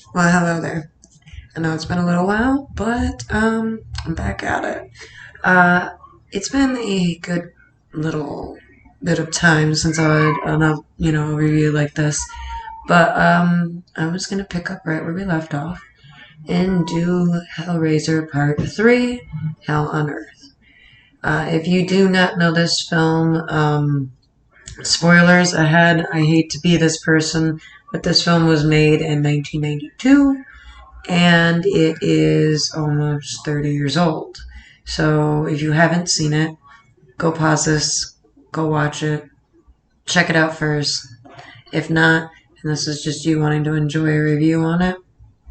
Well, hello there. I know it's been a little while, but I'm back at it. Uh, it's been a good little bit of time since I had a review like this, but I was gonna pick up right where we left off and do Hellraiser Part 3, Hell on Earth. If you do not know this film, spoilers ahead. I hate to be this person, but this film was made in 1992 and it is almost 30 years old. So if you haven't seen it, go pause this, go watch it, check it out first. If not, and this is just you wanting to enjoy a review on it,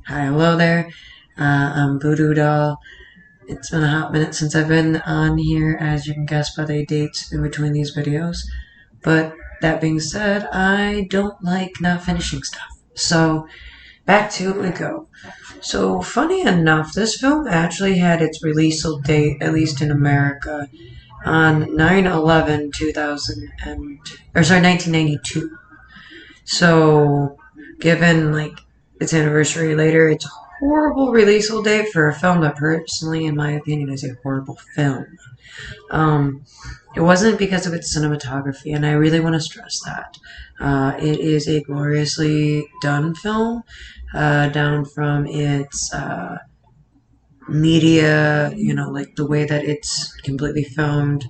hi, hello there. I'm Voodoo Doll. It's been a hot minute since I've been on here, as you can guess by the dates in between these videos. But that being said, I don't like not finishing stuff. So back to it we go. So, funny enough, this film actually had its release date, at least in America, on 9/11, 2000 or sorry, 1992. So, given like its anniversary later, it's a horrible release date for a film that personally, in my opinion, is a horrible film. Um, it wasn't because of its cinematography, and I really want to stress that. It is a gloriously done film, down from its media, like the way that it's completely filmed,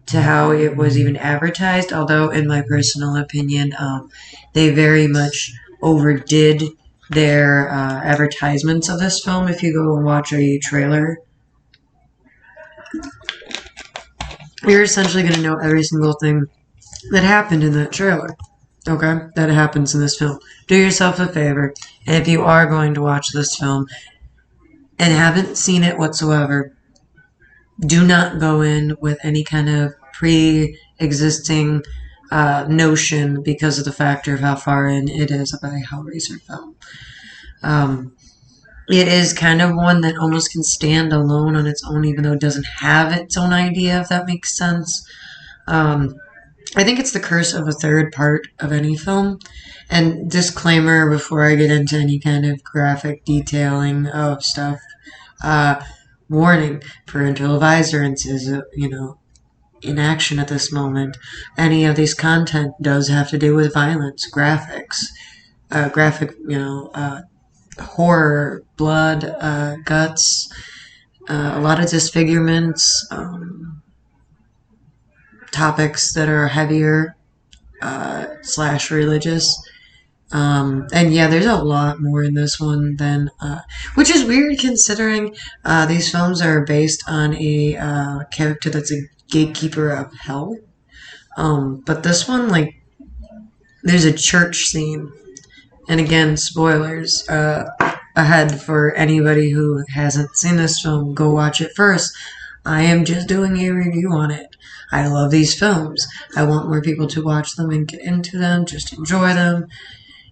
to how it was even advertised. Although, in my personal opinion, they very much overdid their advertisements of this film. If you go and watch a trailer, you're essentially going to know every single thing that happened in that trailer. Okay? That happens in this film. Do yourself a favor, and if you are going to watch this film and haven't seen it whatsoever, do not go in with any kind of pre-existing notion because of the factor of how far in it is of a Hellraiser film. Um, it is kind of one that almost can stand alone on its own, even though it doesn't have its own idea, if that makes sense. Um, I think it's the curse of a third part of any film. And disclaimer before I get into any kind of graphic detailing of stuff. Uh, Warning, parental advisory is, in action at this moment. Any of these content does have to do with violence, graphic, horror, blood, guts, a lot of disfigurements, topics that are heavier, slash religious. And yeah, there's a lot more in this one than, which is weird considering these films are based on a character that's a gatekeeper of hell. But this one, like, there's a church scene, and again, spoilers ahead for anybody who hasn't seen this film. Go watch it first. I am just doing a review on it. I love these films. I want more people to watch them and get into them, just enjoy them.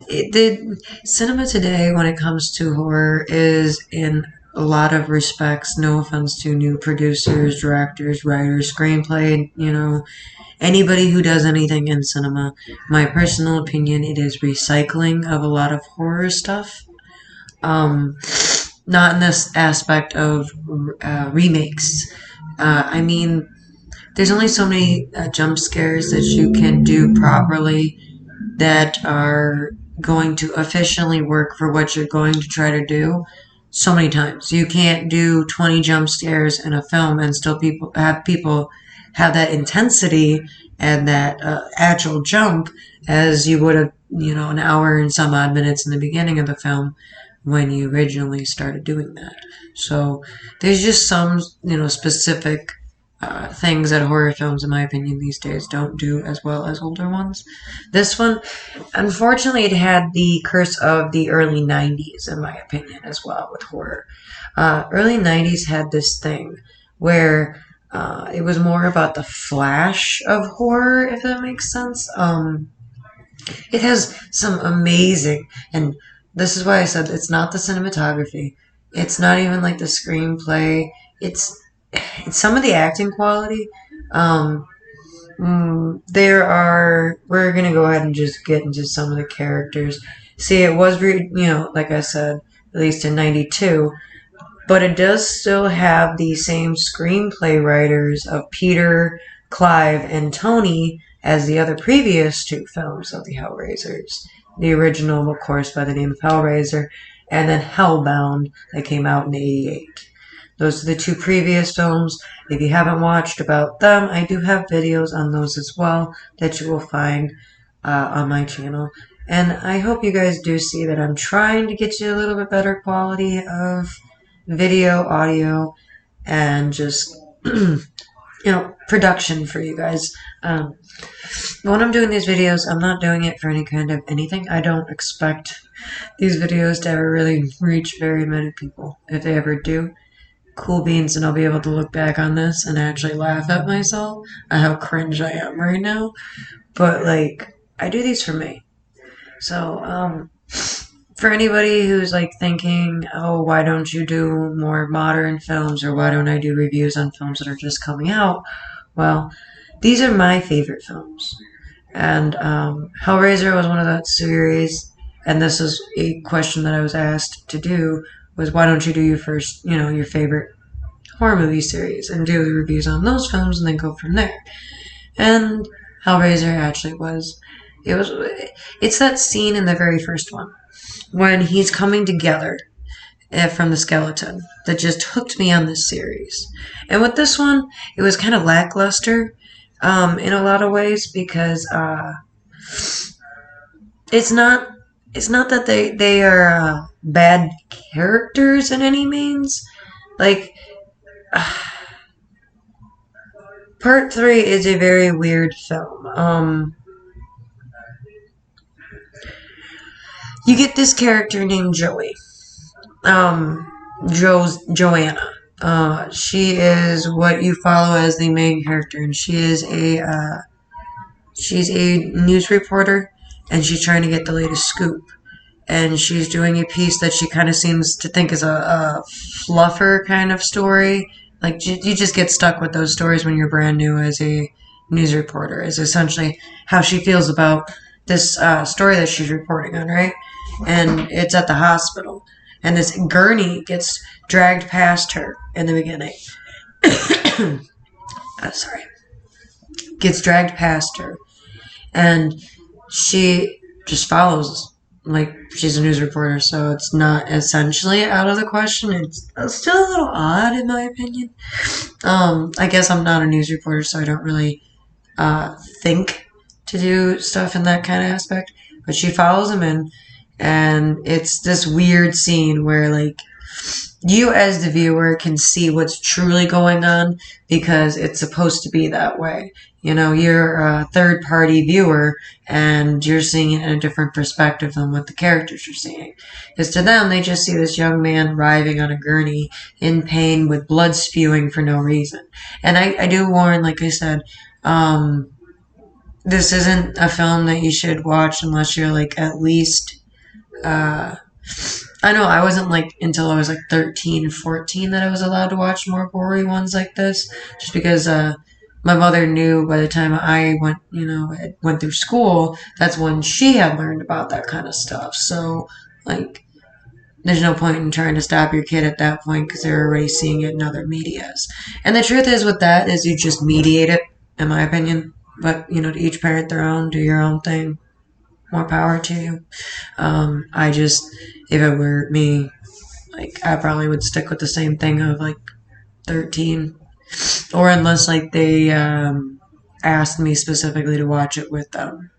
The cinema today, when it comes to horror, is in a lot of respects, no offense to new producers, directors, writers, screenplay, anybody who does anything in cinema. My personal opinion, it is recycling of a lot of horror stuff. Um, Not in this aspect of remakes. I mean, there's only so many jump scares that you can do properly that are going to efficiently work for what you're going to try to do so many times. You can't do 20 jump scares in a film and still people have that intensity and that actual jump as you would have, an hour and some odd minutes in the beginning of the film when you originally started doing that. So there's just some, specific things that horror films, in my opinion, these days don't do as well as older ones. This one, unfortunately, it had the curse of the early 90s, in my opinion, as well with horror. Early 90s had this thing where it was more about the flash of horror, if that makes sense. It has some amazing, and this is why I said it's not the cinematography. It's not even like the screenplay. It's some of the acting quality. Um, we're gonna go ahead and just get into some of the characters. See, it was, like I said, released in 92, but it does still have the same screenplay writers of Peter, Clive, and Tony as the other previous two films of the Hellraisers. The original, of course, by the name of Hellraiser, and then Hellbound that came out in 88. Those are the two previous films. If you haven't watched about them, I do have videos on those as well that you will find on my channel. And I hope you guys do see that I'm trying to get you a little bit better quality of video, audio, and just, production for you guys. When I'm doing these videos, I'm not doing it for any kind of anything. I don't expect these videos to ever really reach very many people. If they ever do, cool beans, and I'll be able to look back on this and actually laugh at myself at how cringe I am right now. But, like, I do these for me. So, for anybody who's, like, thinking, oh, why don't you do more modern films, or why don't I do reviews on films that are just coming out? Well, these are my favorite films. And Hellraiser was one of that series, and this is a question that I was asked to do, was why don't you do your first, your favorite horror movie series and do the reviews on those films and then go from there. And Hellraiser actually it's that scene in the very first one when he's coming together from the skeleton that just hooked me on this series. And with this one, it was kind of lackluster in a lot of ways because it's not that they are bad characters in any means. Like, Part 3 is a very weird film. You get this character named Joey. Joanna. She is what you follow as the main character, and she's a news reporter, and she's trying to get the latest scoop. And she's doing a piece that she kind of seems to think is a fluffer kind of story. Like, you just get stuck with those stories when you're brand new as a news reporter, is essentially how she feels about this story that she's reporting on, right? And it's at the hospital. And this gurney gets dragged past her in the beginning. Sorry. Gets dragged past her. And she just follows. Like, she's a news reporter, so it's not essentially out of the question. It's still a little odd, in my opinion. I guess I'm not a news reporter, so I don't really think to do stuff in that kind of aspect. But she follows him in, and it's this weird scene where, like, you as the viewer can see what's truly going on because it's supposed to be that way. You're a third-party viewer, and you're seeing it in a different perspective than what the characters are seeing. Because to them, they just see this young man writhing on a gurney in pain with blood spewing for no reason. And I do warn, like I said, this isn't a film that you should watch unless you're, like, at least... I know I wasn't, like, until I was, like, 13, 14 that I was allowed to watch more gory ones like this. Just because, my mother knew by the time I went through school, that's when she had learned about that kind of stuff. So, like, there's no point in trying to stop your kid at that point because they're already seeing it in other medias. And the truth is with that is you just mediate it, in my opinion. But, to each parent their own, do your own thing. More power to you. If it were me, like, I probably would stick with the same thing of, like, 13. Or unless, like, they asked me specifically to watch it with them.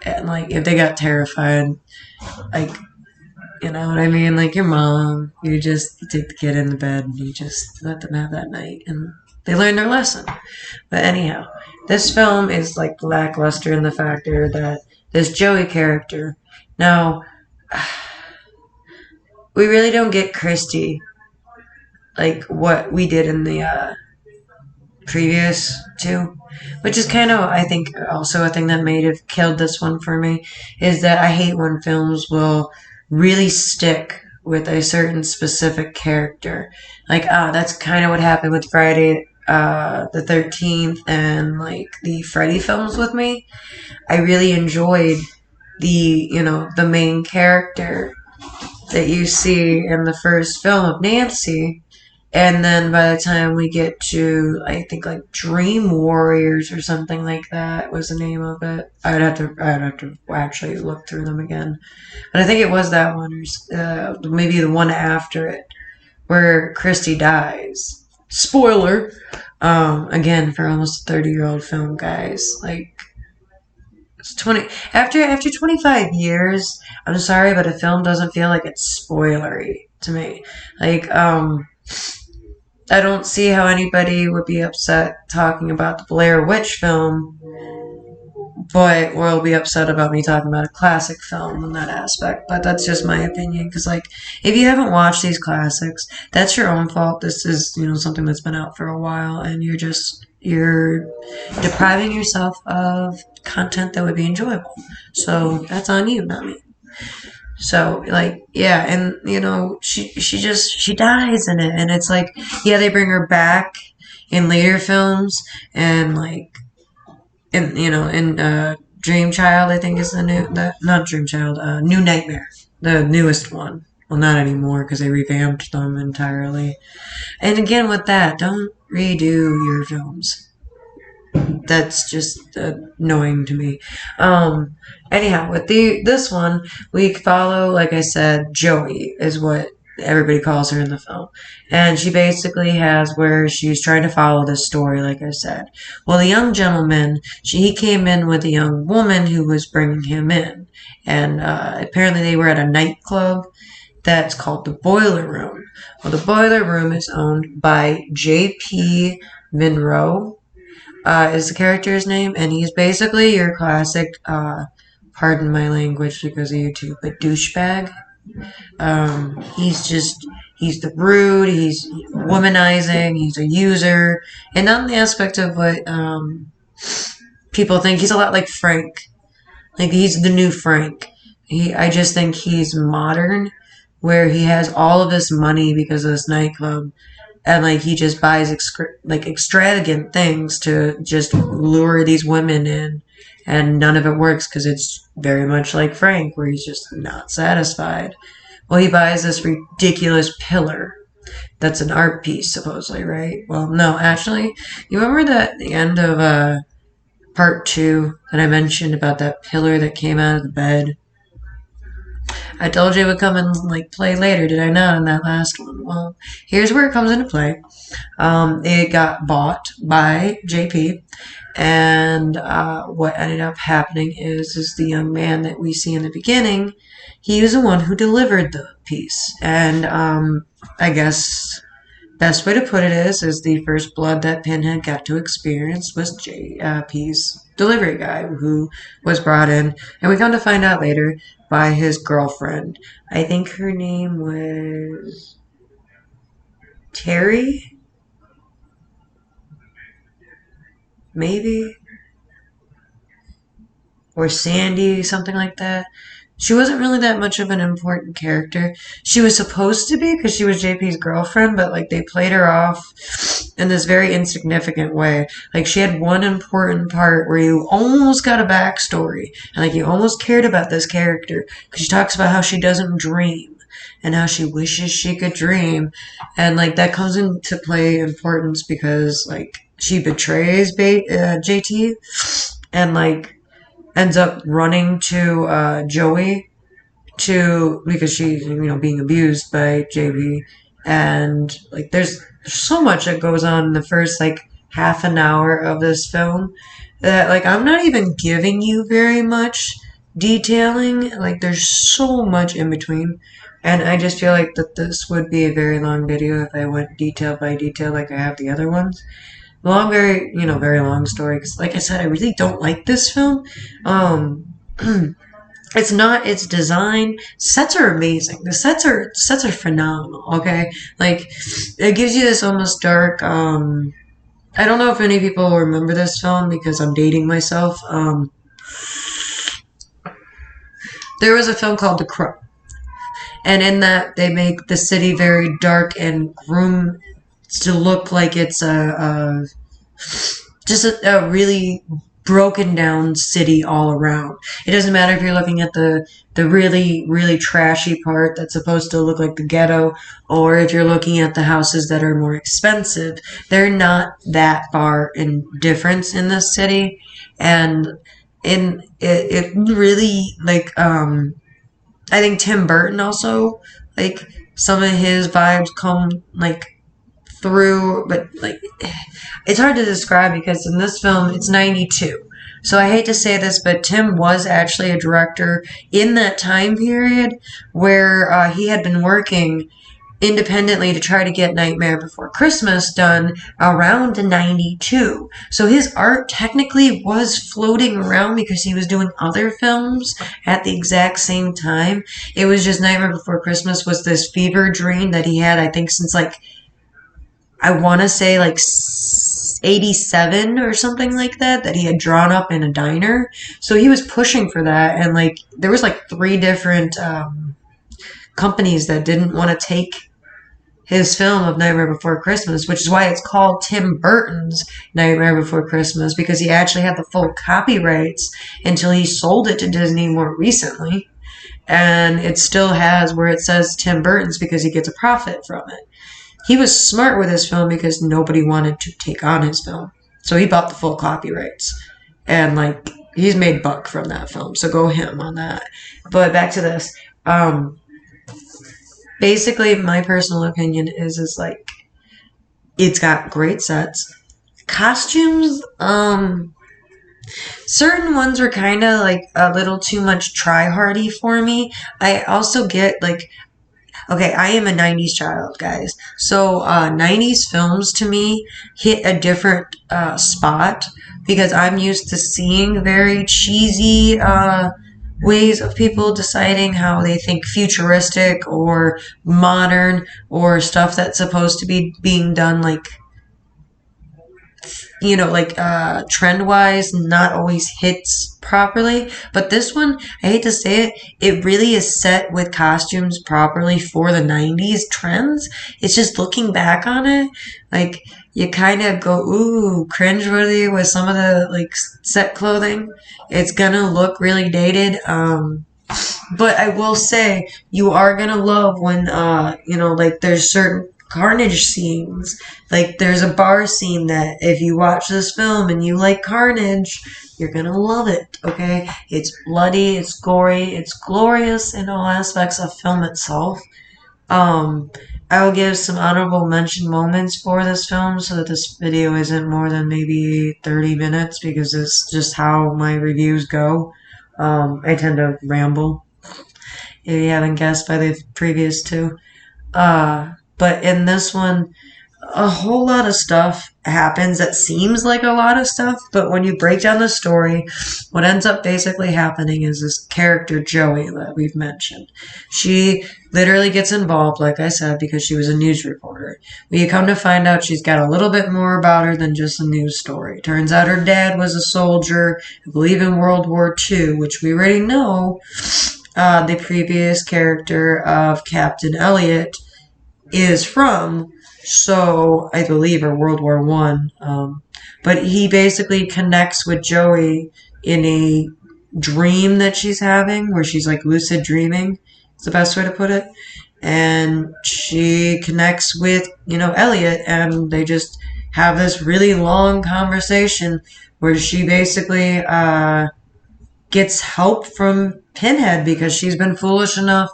And, like, if they got terrified, like, you know what I mean? Like, your mom, you take the kid in the bed and you just let them have that night. And they learn their lesson. But anyhow, this film is, like, lackluster in the factor that this Joey character. Now, we really don't get Christy like what we did in the previous two, which is kind of, I think, also a thing that may have killed this one for me, is that I hate when films will really stick with a certain specific character. Like, that's kind of what happened with Friday the 13th and, like, the Freddy films with me. I really enjoyed the main character that you see in the first film of Nancy. And then by the time we get to, I think like Dream Warriors or something like that was the name of it. I'd have to actually look through them again. But I think it was that one, or maybe the one after it, where Christy dies. Spoiler. Again, for almost a 30-year-old film, guys. Like, it's 20 after 25 years. I'm sorry, but a film doesn't feel like it's spoilery to me. Like, I don't see how anybody would be upset talking about the Blair Witch film, but will be upset about me talking about a classic film in that aspect. But that's just my opinion, because like, if you haven't watched these classics, that's your own fault. This is something that's been out for a while, and you're depriving yourself of content that would be enjoyable. So that's on you, not me. So like, yeah, and she dies in it, and it's like, yeah, they bring her back in later films, and like, in Dream Child, I think is not Dream Child, New Nightmare, the newest one. Well, not anymore because they revamped them entirely. And again, with that, don't redo your films. That's just annoying to me. Anyhow, with this one, we follow, like I said, Joey is what everybody calls her in the film, and she basically has where she's trying to follow this story, like I said. Well, the young gentleman, he came in with a young woman who was bringing him in, and apparently they were at a nightclub that's called the Boiler Room. Well, the Boiler Room is owned by J.P. Monroe, is the character's name, and he's basically your classic, pardon my language because of YouTube, but douchebag. He's the rude, he's womanizing, he's a user, and not in the aspect of what people think. He's a lot like Frank. Like, he's the new Frank. I just think he's modern, where he has all of this money because of this nightclub, and like he just buys extravagant things to just lure these women in, and none of it works because it's very much like Frank, where he's just not satisfied. Well, he buys this ridiculous pillar that's an art piece, supposedly, right? Well, no, actually, you remember that at the end of part 2 that I mentioned about that pillar that came out of the bed? I told you it would come and like play later, did I not, in that last one? Well, here's where it comes into play. It got bought by JP, and what ended up happening is the young man that we see in the beginning, he was the one who delivered the piece, and I guess best way to put it is the first blood that Pinhead got to experience was JP's delivery guy, who was brought in, and we come to find out later, by his girlfriend. I think her name was Terry? Maybe? Or Sandy, something like that. She wasn't really that much of an important character. She was supposed to be because she was JP's girlfriend, but like they played her off in this very insignificant way. Like, she had one important part where you almost got a backstory, and like you almost cared about this character, because she talks about how she doesn't dream and how she wishes she could dream, and like that comes into play importance because like she betrays JT, and like ends up running to Joey because she's being abused by JB, and like there's so much that goes on in the first like half an hour of this film that like I'm not even giving you very much detailing. Like, there's so much in between, and I just feel like that this would be a very long video if I went detail by detail like I have the other ones. Very long story. 'Cause like I said, I really don't like this film. It's not its design. Sets are amazing. The sets are phenomenal. Okay, like it gives you this almost dark. I don't know if any people remember this film because I'm dating myself. There was a film called The Crow, and in that they make the city very dark and groomed to look like it's just a really broken down city all around. It doesn't matter if you're looking at the really, really trashy part that's supposed to look like the ghetto, or if you're looking at the houses that are more expensive. They're not that far in difference in this city. And it really, like, I think Tim Burton also, like, some of his vibes come, like, through, but, like, it's hard to describe because in this film it's 92. So I hate to say this, but Tim was actually a director in that time period where he had been working independently to try to get Nightmare Before Christmas done around 92. So his art technically was floating around because he was doing other films at the exact same time. It was just Nightmare Before Christmas was this fever dream that he had, I think, since, like, I want to say, like, 87 or something like that, that he had drawn up in a diner. So he was pushing for that, and, like, there was, like, 3 different companies that didn't want to take his film of Nightmare Before Christmas, which is why it's called Tim Burton's Nightmare Before Christmas, because he actually had the full copyrights until he sold it to Disney more recently. And it still has where it says Tim Burton's because he gets a profit from it. He was smart with his film because nobody wanted to take on his film. So he bought the full copyrights. And, like, he's made buck from that film. So go him on that. But back to this. Basically, my personal opinion is like, it's got great sets. Costumes, certain ones were kind of, like, a little too much try-hardy for me. I also get, like, okay, I am a 90s child, guys. So 90s films to me hit a different spot because I'm used to seeing very cheesy ways of people deciding how they think futuristic or modern or stuff that's supposed to be being done, like, you know, like, trend wise, not always hits properly. But this one, I hate to say it, it really is set with costumes properly for the 90s trends. It's just looking back on it, like, you kind of go, ooh, cringeworthy with some of the, like, set clothing. It's gonna look really dated. But I will say, you are gonna love when, you know, like, there's certain carnage scenes. Like, there's a bar scene that if you watch this film and you like carnage, you're gonna love it, okay? It's bloody, it's gory, it's glorious in all aspects of film itself. I will give some honorable mention moments for this film so that this video isn't more than maybe 30 minutes because it's just how my reviews go. I tend to ramble, if you haven't guessed by the previous two. But in this one, a whole lot of stuff happens that seems like a lot of stuff, but when you break down the story, what ends up basically happening is this character, Joey, that we've mentioned. She literally gets involved, like I said, because she was a news reporter. We come to find out she's got a little bit more about her than just a news story. Turns out her dad was a soldier, I believe in World War II, which we already know the previous character of Captain Elliot is from, so I believe, or World War One. But he basically connects with Joey in a dream that she's having, where she's, like, lucid dreaming. It's the best way to put it. And she connects with, you know, Elliot, and they just have this really long conversation where she basically gets help from Pinhead because she's been foolish enough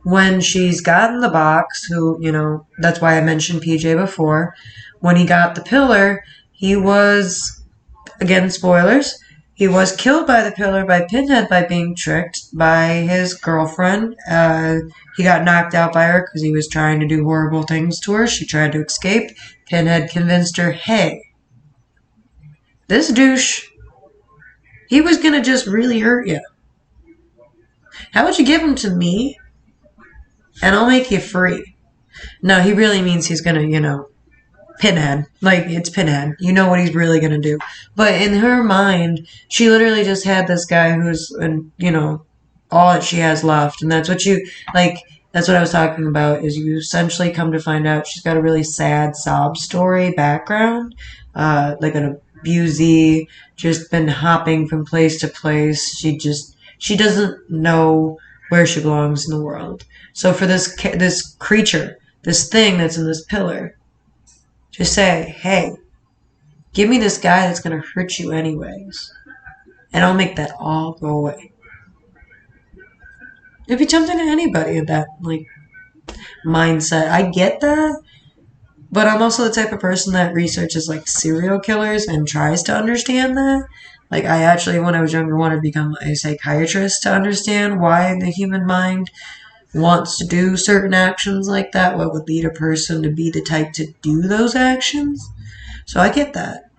when she's gotten the box, who, you know, that's why I mentioned PJ before. When he got the pillar, he was, again, spoilers, he was killed by the pillar by Pinhead by being tricked by his girlfriend. He got knocked out by her because he was trying to do horrible things to her. She tried to escape. Pinhead convinced her, hey, this douche, he was going to just really hurt you. How about you give him to me? And I'll make you free. No, he really means he's gonna, you know, Pinhead. Like, it's Pinhead. You know what he's really gonna do. But in her mind, she literally just had this guy who's, you know, all that she has left. And that's what you, like, that's what I was talking about, is you essentially come to find out she's got a really sad sob story background. Like a abusey, just been hopping from place to place. She doesn't know where she belongs in the world. So for this creature, this thing that's in this pillar, just say, hey, give me this guy that's gonna hurt you anyways, and I'll make that all go away. It'd be tempting to anybody in that like mindset. I get that, but I'm also the type of person that researches like serial killers and tries to understand that. Like I actually, when I was younger, wanted to become a psychiatrist to understand why the human mind wants to do certain actions like that. What would lead a person to be the type to do those actions? So I get that.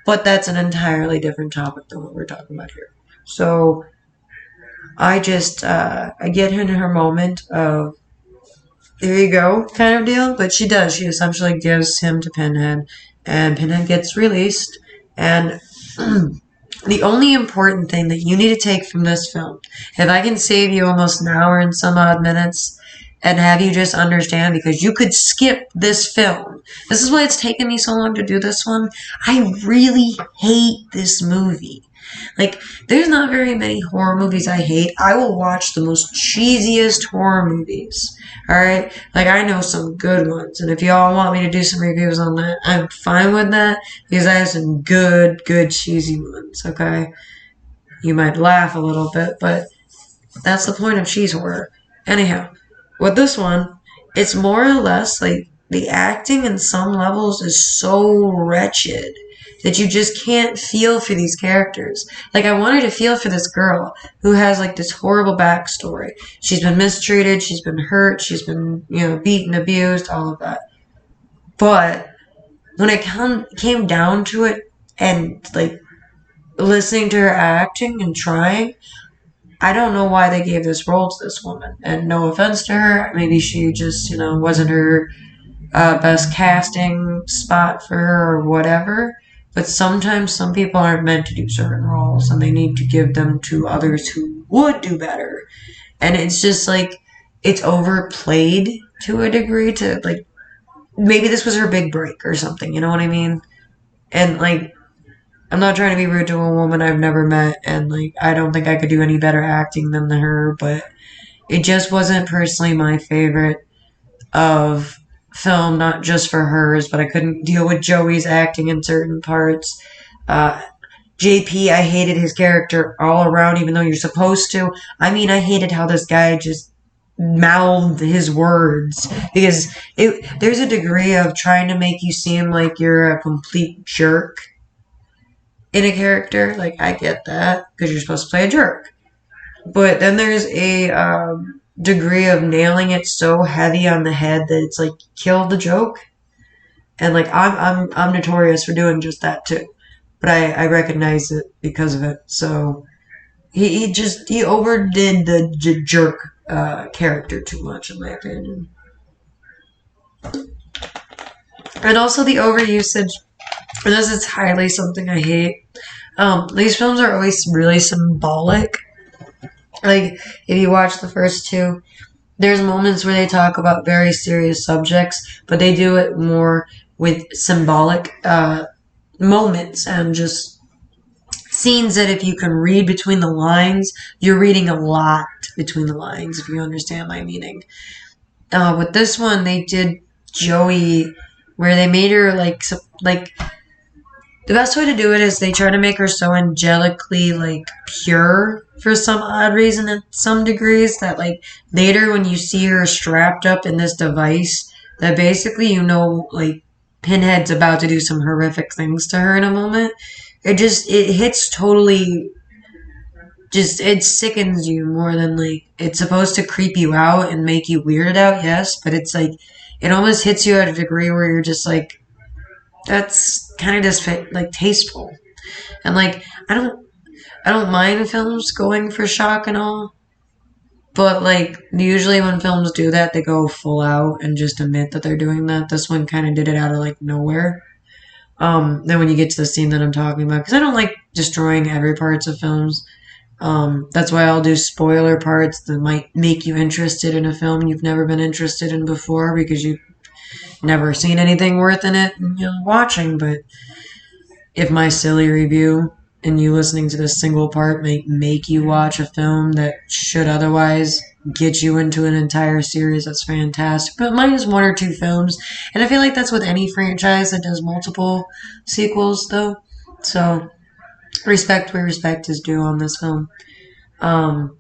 But that's an entirely different topic than what we're talking about here. So I get her in her moment of there you go kind of deal. But she does. She essentially gives him to Pinhead, and Pinhead gets released. And the only important thing that you need to take from this film, if I can save you almost an hour and some odd minutes, and have you just understand, because you could skip this film. This is why it's taken me so long to do this one. I really hate this movie. Like, there's not very many horror movies I hate. I will watch the most cheesiest horror movies. Alright? Like, I know some good ones. And if y'all want me to do some reviews on that, I'm fine with that. Because I have some good cheesy ones. Okay? You might laugh a little bit, but that's the point of cheese horror. Anyhow, with this one, it's more or less like the acting in some levels is so wretched that you just can't feel for these characters. Like, I wanted to feel for this girl who has, like, this horrible backstory. She's been mistreated, she's been hurt, she's been, beaten, abused, all of that. But when it came down to it and, like, listening to her acting and trying, I don't know why they gave this role to this woman. And no offense to her, maybe she just, wasn't her best casting spot for her or whatever. But sometimes some people aren't meant to do certain roles, and they need to give them to others who would do better. And it's just like, it's overplayed to a degree to, like, maybe this was her big break or something, you know what I mean? And, like, I'm not trying to be rude to a woman I've never met, and, like, I don't think I could do any better acting than her, but it just wasn't personally my favorite of film, not just for hers, but I couldn't deal with Joey's acting in certain parts. JP, I hated his character all around, even though you're supposed to. I mean, I hated how this guy just mouthed his words, because there's a degree of trying to make you seem like you're a complete jerk in a character. Like, I get that, because you're supposed to play a jerk. But then there's a degree of nailing it so heavy on the head that it's like, kill the joke. And like, I'm notorious for doing just that too. But I recognize it because of it. So he overdid the jerk character too much, in my opinion. And also the overusage. And this is highly something I hate. These films are always really symbolic. Like, if you watch the first two, there's moments where they talk about very serious subjects, but they do it more with symbolic moments and just scenes that if you can read between the lines, you're reading a lot between the lines, if you understand my meaning. With this one, they did Joey, where they made her like the best way to do it is they try to make her so angelically, like, pure for some odd reason at some degrees that, like, later when you see her strapped up in this device, that basically like, Pinhead's about to do some horrific things to her in a moment. It hits totally, it sickens you more than, like, it's supposed to creep you out and make you weirded out, yes, but it's, like, it almost hits you at a degree where you're just, like, that's kind of just like tasteful. And like, I don't mind films going for shock and all, but like, usually when films do that, they go full out and just admit that they're doing that. This one kind of did it out of like nowhere. Then when you get to the scene that I'm talking about, because I don't like destroying every parts of films. That's why I'll do spoiler parts that might make you interested in a film you've never been interested in before, because you've never seen anything worth in it, watching. But if my silly review and you listening to this single part might make you watch a film that should otherwise get you into an entire series, that's fantastic. But mine is one or two films, and I feel like that's with any franchise that does multiple sequels, though. So respect where respect is due on this film. Um,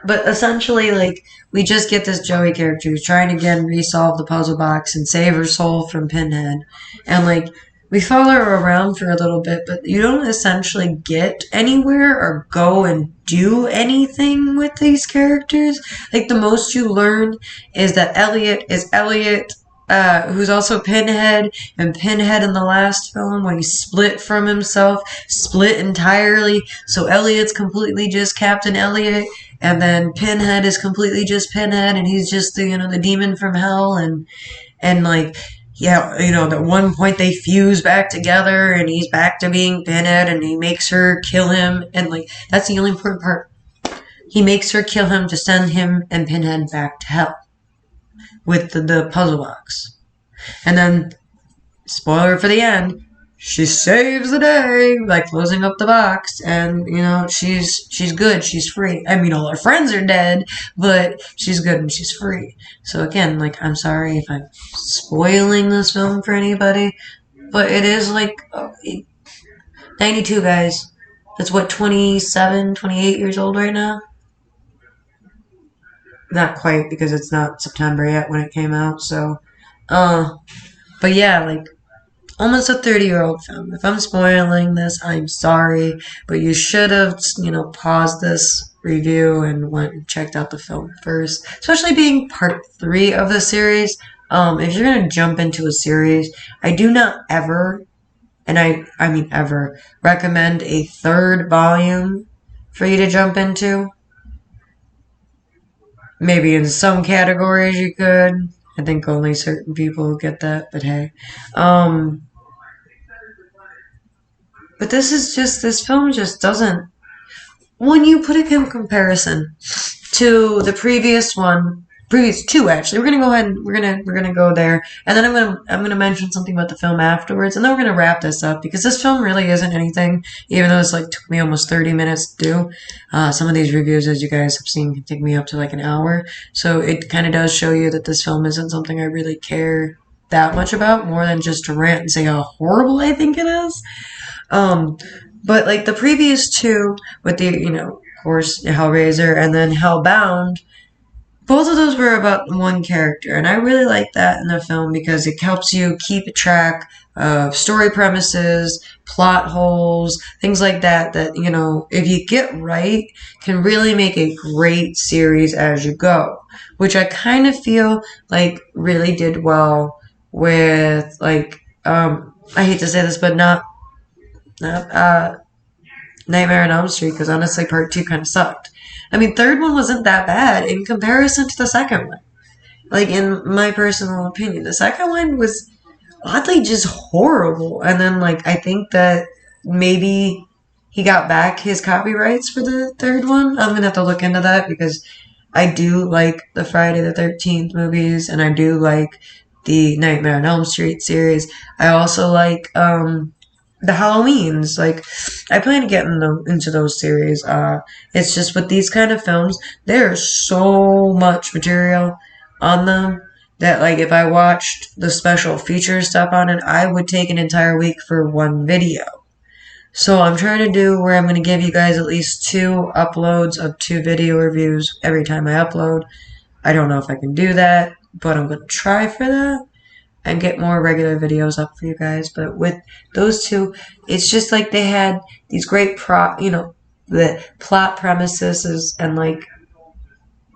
but essentially, like, we just get this Joey character who's trying to again resolve the puzzle box and save her soul from Pinhead. And, like, we follow her around for a little bit, but you don't essentially get anywhere or go and do anything with these characters. Like, the most you learn is that Elliot is Elliot, who's also Pinhead, and Pinhead in the last film, when he split from himself, split entirely, so Elliot's completely just Captain Elliot, and then Pinhead is completely just Pinhead, and he's just the, the demon from hell, and like, yeah, at one point they fuse back together, and he's back to being Pinhead, and he makes her kill him, and like, that's the only important part. He makes her kill him to send him and Pinhead back to hell with the puzzle box. And then, spoiler for the end, she saves the day by closing up the box, and she's good, she's free. I mean, all her friends are dead, but she's good and she's free. So again, like, I'm sorry if I'm spoiling this film for anybody, but it is like 92, guys. That's what, 27, 28 years old right now? Not quite, because it's not September yet when it came out, so but yeah, like, almost a 30-year-old film. If I'm spoiling this, I'm sorry, but you should have, paused this review and went and checked out the film first, especially being part 3 of the series. If you're going to jump into a series, I do not ever, and I mean ever, recommend a third volume for you to jump into. Maybe in some categories you could. I think only certain people get that, but hey. But this film just doesn't, when you put it in comparison to the previous two actually, we're gonna go ahead and we're gonna go there, and then I'm gonna mention something about the film afterwards, and then we're gonna wrap this up, because this film really isn't anything, even though it's like took me almost 30 minutes to do. Some of these reviews, as you guys have seen, can take me up to like an hour, so it kind of does show you that this film isn't something I really care that much about, more than just to rant and say how horrible I think it is. But like the previous two, with the, of course, Hellraiser and then Hellbound, both of those were about one character, and I really like that in the film because it helps you keep track of story premises, plot holes, things like that, if you get right, can really make a great series as you go, which I kind of feel like really did well with, like, I hate to say this, but not Nightmare on Elm Street, because honestly, part 2 kind of sucked. I mean, third one wasn't that bad in comparison to the second one. Like, in my personal opinion, the second one was oddly just horrible. And then, like, I think that maybe he got back his copyrights for the third one. I'm gonna have to look into that, because I do like the Friday the 13th movies, and I do like the Nightmare on Elm Street series. I also like, the Halloweens. Like, I plan to get into those series. It's just with these kind of films, there's so much material on them that, like, if I watched the special feature stuff on it, I would take an entire week for one video. So I'm trying to do where I'm going to give you guys at least 2 uploads of 2 video reviews every time I upload. I don't know if I can do that, but I'm going to try for that and get more regular videos up for you guys. But with those two, it's just like they had these great the plot premises, and like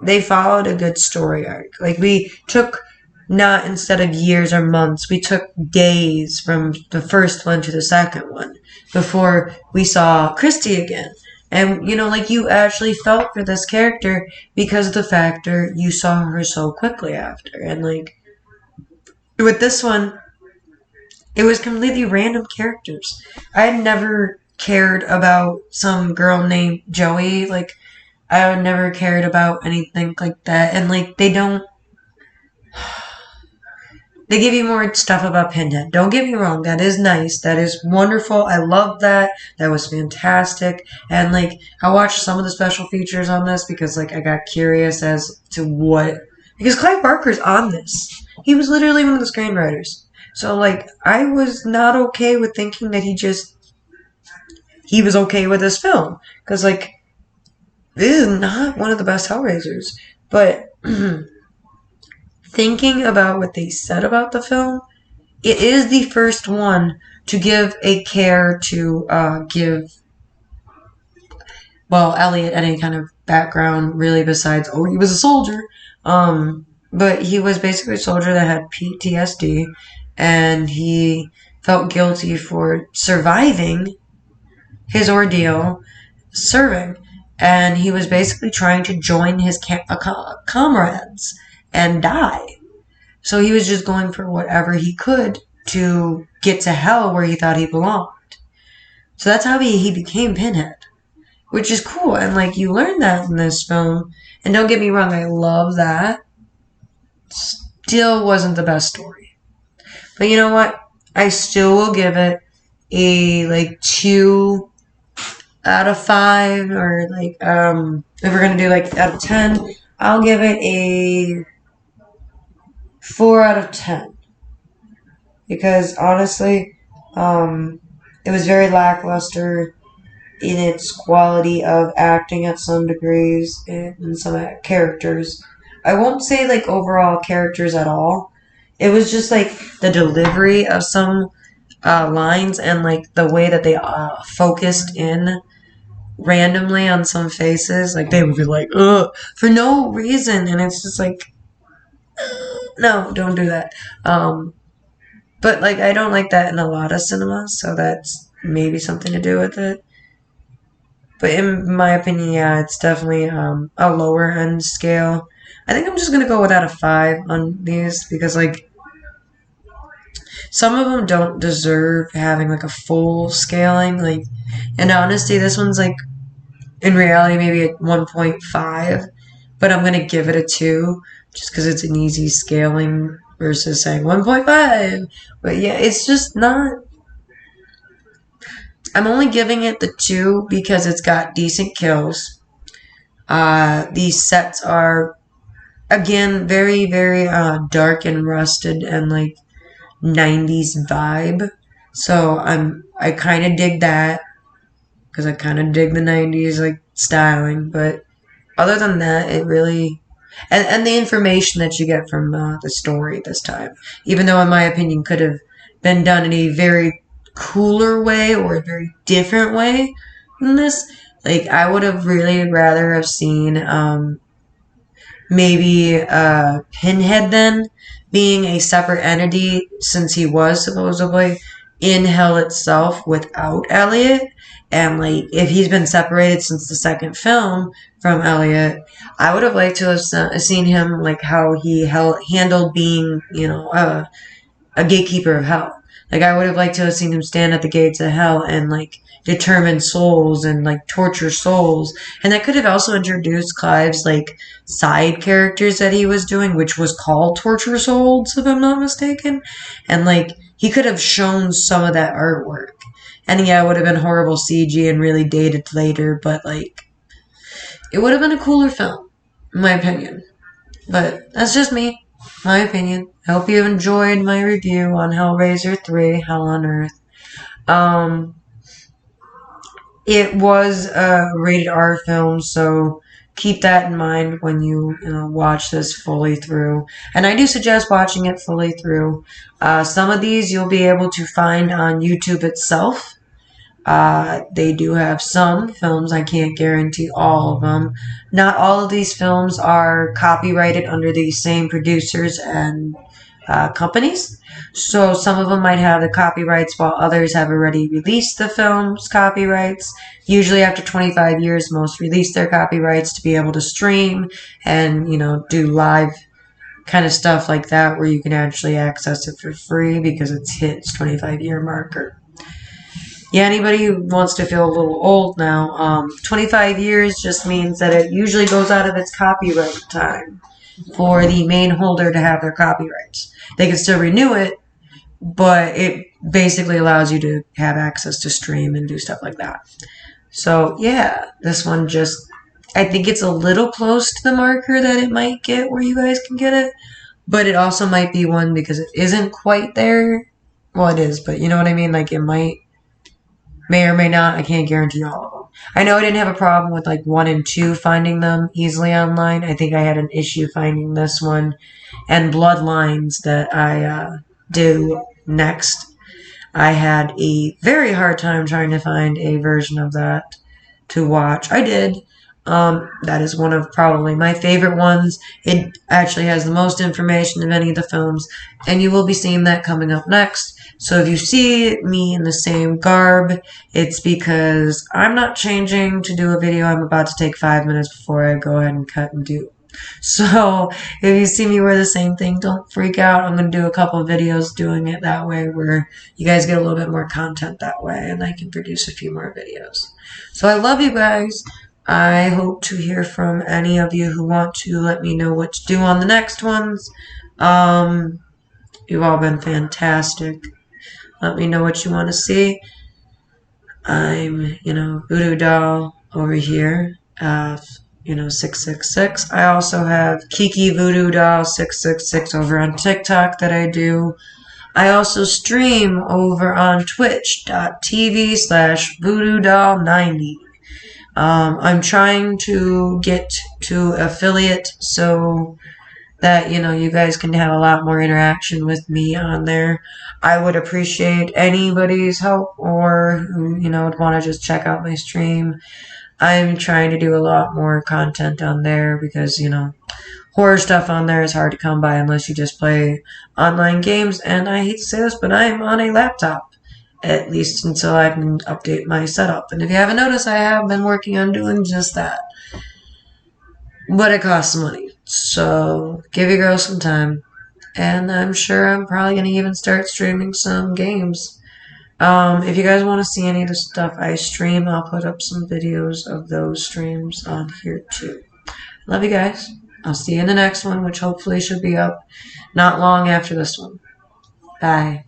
they followed a good story arc. Like, we took, not instead of years or months, we took days from the first one to the second one before we saw Christy again. And, like, you actually felt for this character because of the factor you saw her so quickly after. And, like, with this one, it was completely random characters. I had never cared about some girl named Joey. Like, I had never cared about anything like that. And, like, they don't... They give you more stuff about Pinhead. Don't get me wrong, that is nice. That is wonderful. I love that. That was fantastic. And like I watched some of the special features on this because like I got curious as to what because Clive Barker's on this. He was literally one of the screenwriters. So like I was not okay with thinking that he was okay with this film. Because like this is not one of the best Hellraisers. But thinking about what they said about the film, it is the first one to give a care to give, well, Elliot any kind of background, really, besides, oh, he was a soldier. But he was basically a soldier that had PTSD, and he felt guilty for surviving his ordeal serving. And he was basically trying to join his comrades and die. So he was just going for whatever he could to get to hell where he thought he belonged. So that's how he became Pinhead, which is cool. And like you learn that in this film. And don't get me wrong, I love that. Still wasn't the best story. But you know what? I still will give it a like 2 out of 5, or like if we're gonna do like out of 10, I'll give it a 4 out of 10. Because honestly, it was very lackluster in its quality of acting at some degrees and some characters. I won't say like overall characters at all. It was just like the delivery of some lines and like the way that they focused in randomly on some faces. Like they would be like, ugh, for no reason. And it's just like, no, don't do that. But like I don't like that in a lot of cinemas, so that's maybe something to do with it. But in my opinion, yeah, it's definitely a lower end scale. I think I'm just gonna go with out of 5 on these because like some of them don't deserve having like a full scaling. Like in honesty, this one's like in reality maybe a 1.5, but I'm gonna give it a 2 just because it's an easy scaling versus saying 1.5. But yeah, it's just not. I'm only giving it the 2 because it's got decent kills. These sets are again very very dark and rusted and like 90s vibe. So I kind of dig that because I kind of dig the 90s like styling. But other than that, it really and the information that you get from the story this time, even though in my opinion could have been done in a very cooler way or a very different way than this. Like I would have really rather have seen maybe Pinhead then being a separate entity since he was supposedly in hell itself without Elliot. And like if he's been separated since the second film from Elliot, I would have liked to have seen him like how he handled being, a gatekeeper of hell. Like I would have liked to have seen him stand at the gates of hell and like determine souls and like torture souls. And that could have also introduced Clive's like side characters that he was doing, which was called Torture Souls, if I'm not mistaken. And like he could have shown some of that artwork. And yeah, it would have been horrible CG and really dated later, but like it would have been a cooler film, in my opinion. But that's just me. My opinion. I hope you enjoyed my review on Hellraiser 3, Hell on Earth. It was a rated R film, so keep that in mind when you watch this fully through. And I do suggest watching it fully through. Some of these you'll be able to find on YouTube itself. They do have some films. I can't guarantee all of them. Not all of these films are copyrighted under the same producers and companies. So some of them might have the copyrights while others have already released the film's copyrights. Usually after 25 years, most release their copyrights to be able to stream and, do live kind of stuff like that where you can actually access it for free because it's hit its 25-year marker. Yeah, anybody who wants to feel a little old now, 25 years just means that it usually goes out of its copyright time. for the main holder to have their copyrights. They can still renew it, but it basically allows you to have access to stream and do stuff like that. So yeah, this one just, I think it's a little close to the marker that it might get where you guys can get it, but it also might be one because it isn't quite there. Well, it is, but you know what I mean? Like it may or may not. I can't guarantee all of them. I know I didn't have a problem with like 1 and 2 finding them easily online. I think I had an issue finding this one and Bloodlines that I do next. I had a very hard time trying to find a version of that to watch. I did. That is one of probably my favorite ones. It actually has the most information of any of the films, and you will be seeing that coming up next. So if you see me in the same garb, it's because I'm not changing to do a video I'm about to take 5 minutes before I go ahead and cut and do. So if you see me wear the same thing, don't freak out. I'm going to do a couple of videos doing it that way where you guys get a little bit more content that way and I can produce a few more videos. So I love you guys. I hope to hear from any of you who want to let me know what to do on the next ones. You've all been fantastic. Let me know what you want to see. I'm, Voodoo Doll over here. 666. I also have Kiki Voodoo Doll 666 over on TikTok that I do. I also stream over on twitch.tv/Voodoo Doll 90. I'm trying to get to affiliate so that, you guys can have a lot more interaction with me on there. I would appreciate anybody's help or who, would want to just check out my stream. I'm trying to do a lot more content on there because, horror stuff on there is hard to come by unless you just play online games. And I hate to say this, but I'm on a laptop, at least until I can update my setup. And if you haven't noticed, I have been working on doing just that. But it costs money. So give your girl some time. And I'm sure I'm probably going to even start streaming some games. If you guys want to see any of the stuff I stream, I'll put up some videos of those streams on here too. Love you guys. I'll see you in the next one, which hopefully should be up not long after this one. Bye.